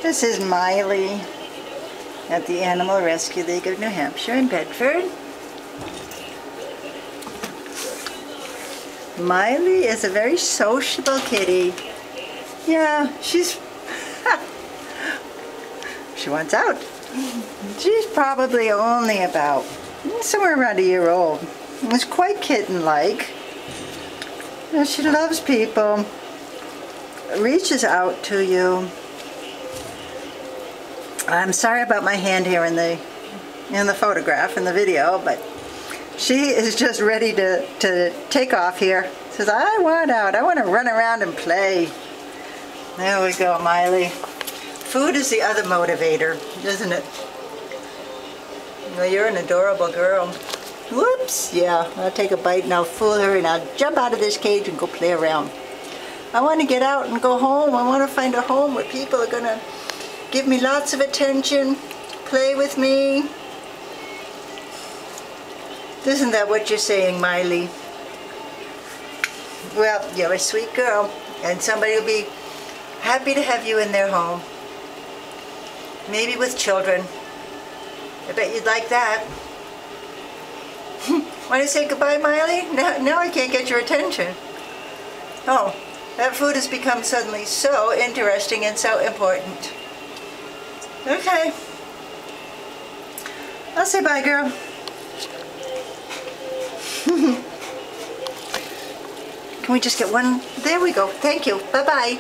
This is Miley at the Animal Rescue League of New Hampshire in Bedford. Miley is a very sociable kitty. Yeah, she's she wants out. She's probably only about somewhere around a year old. It's quite kitten-like. She loves people, reaches out to you. I'm sorry about my hand here in the photograph, in the video, but she is just ready to take off here. Says, I want out. I want to run around and play. There we go, Miley. Food is the other motivator, isn't it? Well, you're an adorable girl. Whoops, yeah, I'll take a bite and I'll fool her and I'll jump out of this cage and go play around. I want to get out and go home. I want to find a home where people are going to give me lots of attention, play with me. Isn't that what you're saying, Miley? Well, you're a sweet girl, and somebody will be happy to have you in their home. Maybe with children. I bet you'd like that. Want to say goodbye, Miley? Now I can't get your attention. Oh, that food has become suddenly so interesting and so important. Okay. I'll say bye, girl. Can we just get one? There we go. Thank you. Bye-bye.